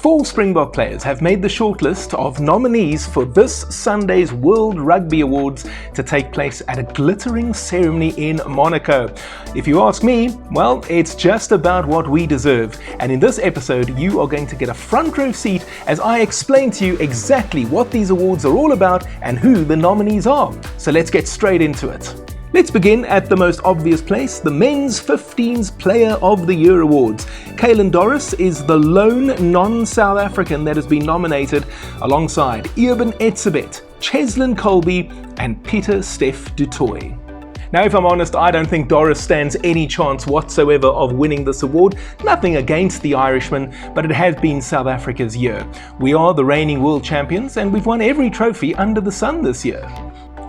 4 Springbok players have made the shortlist of nominees for this Sunday's World Rugby Awards to take place at a glittering ceremony in Monaco. If you ask me, well, it's just about what we deserve. And in this episode, you are going to get a front row seat as I explain to you exactly what these awards are all about and who the nominees are. So let's get straight into it. Let's begin at the most obvious place, the Men's 15s Player of the Year Awards. Caelan Doris is the lone non-South African that has been nominated alongside Eben Etzebeth, Cheslin Colby and Pieter-Steph du Toit. Now, if I'm honest, I don't think Doris stands any chance whatsoever of winning this award. Nothing against the Irishman, but it has been South Africa's year. We are the reigning world champions and we've won every trophy under the sun this year.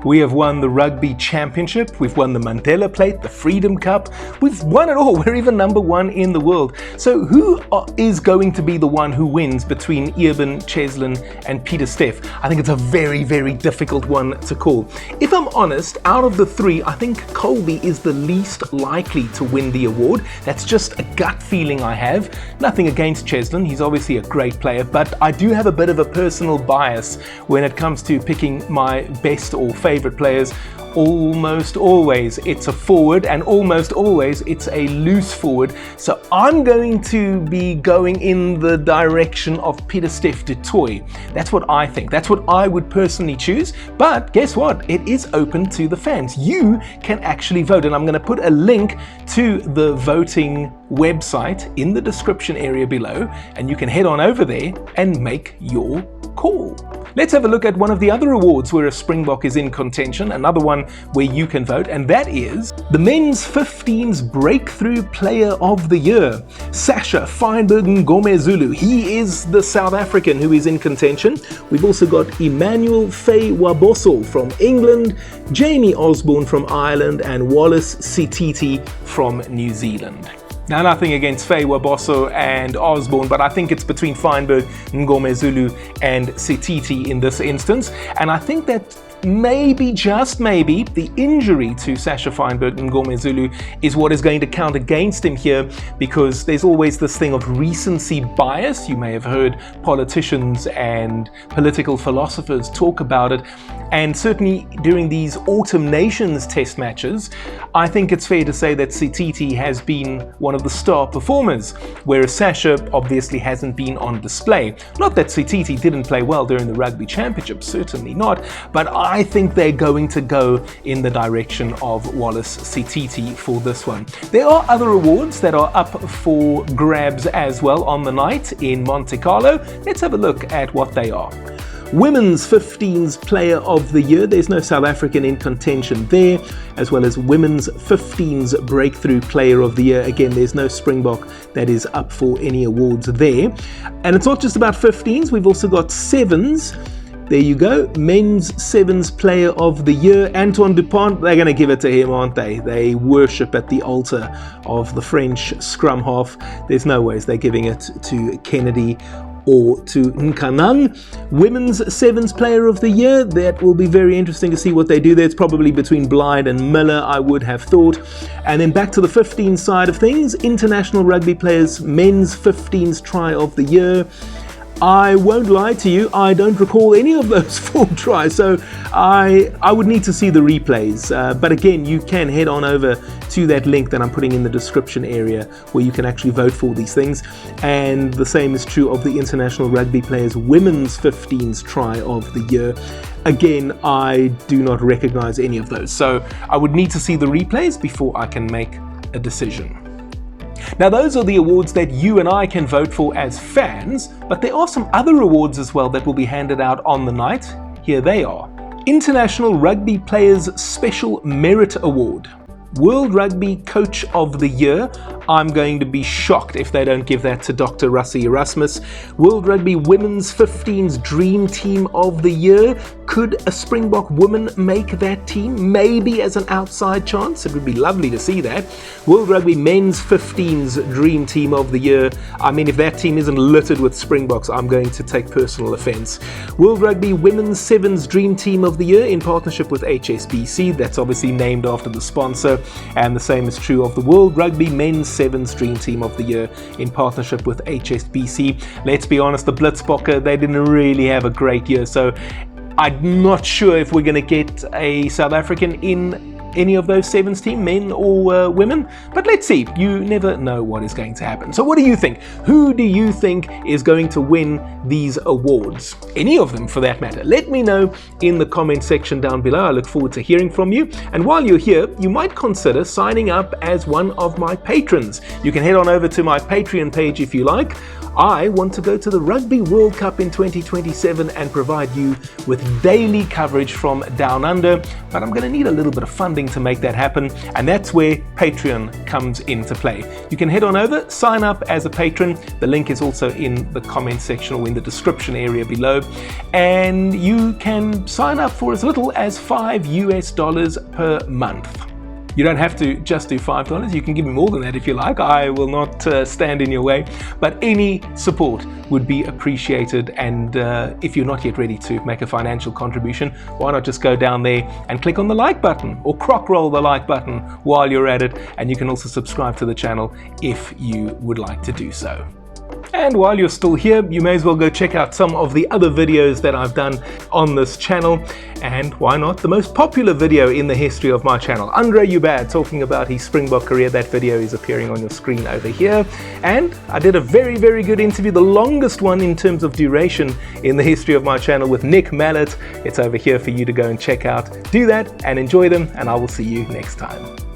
We have won the Rugby Championship, we've won the Mandela Plate, the Freedom Cup, we've won it all, we're even number 1 in the world. So who is going to be the one who wins between Eben, Cheslin and Pieter-Steph? I think it's a very, very difficult one to call. If I'm honest, out of the 3, I think Colby is the least likely to win the award. That's just a gut feeling I have. Nothing against Cheslin, he's obviously a great player, but I do have a bit of a personal bias when it comes to picking my best or favorite players. Almost always it's a forward and almost always it's a loose forward. So I'm going to be going in the direction of Pieter-Steph du Toit. That's what I think. That's what I would personally choose. But guess what? It is open to the fans. You can actually vote, and I'm going to put a link to the voting website in the description area below, and you can head on over there and make your call. Let's have a look at one of the other awards where a Springbok is in contention, another one where you can vote, and that is the Men's 15s Breakthrough Player of the Year. Sasha Feinberg Ngomezulu, he is the South African who is in contention. We've also got Emmanuel Faye-Waboso from England, Jamie Osborne from Ireland, and Wallace Sititi from New Zealand. Now, nothing against Faye-Waboso and Osborne, but I think it's between Feinberg, Ngomezulu and Sititi in this instance. And I think that maybe, just maybe, the injury to Sasha Feinberg and Ngomezulu is what is going to count against him here, because there's always this thing of recency bias. You may have heard politicians and political philosophers talk about it. And certainly during these Autumn Nations test matches, I think it's fair to say that Sititi has been one of the star performers, whereas Sasha obviously hasn't been on display. Not that Sititi didn't play well during the Rugby Championship, certainly not, but I think they're going to go in the direction of Wallace Sititi for this one. There are other awards that are up for grabs as well on the night in Monte Carlo. Let's have a look at what they are. Women's 15s Player of the Year, there's no South African in contention there, as well as Women's 15s Breakthrough Player of the Year. Again, there's no Springbok that is up for any awards there. And it's not just about 15s, we've also got 7s. There you go, Men's 7s Player of the Year. Antoine Dupont, they're going to give it to him, aren't they? They worship at the altar of the French scrum half. There's no ways they're giving it to Kennedy or to Nkanang. Women's 7s Player of the Year, that will be very interesting to see what they do there. It's probably between Blyde and Miller, I would have thought. And then back to the 15 side of things, International Rugby Players Men's 15s Try of the Year. I won't lie to you, I don't recall any of those 4 tries, so I would need to see the replays. But again, you can head on over to that link that I'm putting in the description area where you can actually vote for these things. And the same is true of the International Rugby Players Women's 15s Try of the Year. Again, I do not recognize any of those, so I would need to see the replays before I can make a decision. Now, those are the awards that you and I can vote for as fans, but there are some other awards as well that will be handed out on the night. Here they are. International Rugby Players Special Merit Award. World Rugby Coach of the Year. I'm going to be shocked if they don't give that to Dr. Rassie Erasmus. World Rugby Women's 15s Dream Team of the Year. Could a Springbok woman make that team? Maybe as an outside chance. It would be lovely to see that. World Rugby Men's 15s Dream Team of the Year. I mean, if that team isn't littered with Springboks, I'm going to take personal offense. World Rugby Women's 7s Dream Team of the Year in partnership with HSBC. That's obviously named after the sponsor. And the same is true of the World Rugby Men's Sevens Dream Team of the Year in partnership with HSBC. Let's be honest, the Blitzbokke, they didn't really have a great year, so I'm not sure if we're going to get a South African in any of those sevens team, men or women, but let's see. You never know what is going to happen. So what do you think? Who do you think is going to win these awards? Any of them for that matter. Let me know in the comment section down below. I look forward to hearing from you. And while you're here, you might consider signing up as one of my patrons. You can head on over to my Patreon page if you like. I want to go to the Rugby World Cup in 2027 and provide you with daily coverage from Down Under, but I'm going to need a little bit of funding to make that happen, and that's where Patreon comes into play. You can head on over, sign up as a patron. The link is also in the comment section or in the description area below, and you can sign up for as little as $5 per month. You don't have to just do $5. You can give me more than that if you like. I will not stand in your way. But any support would be appreciated. And if you're not yet ready to make a financial contribution, why not just go down there and click on the like button or croc roll the like button while you're at it. And you can also subscribe to the channel if you would like to do so. And while you're still here, you may as well go check out some of the other videos that I've done on this channel. And why not the most popular video in the history of my channel, Andre Ubad talking about his Springbok career. That video is appearing on your screen over here. And I did a very, very good interview, the longest one in terms of duration in the history of my channel, with Nick Mallet. It's over here for you to go and check out. Do that and enjoy them, and I will see you next time.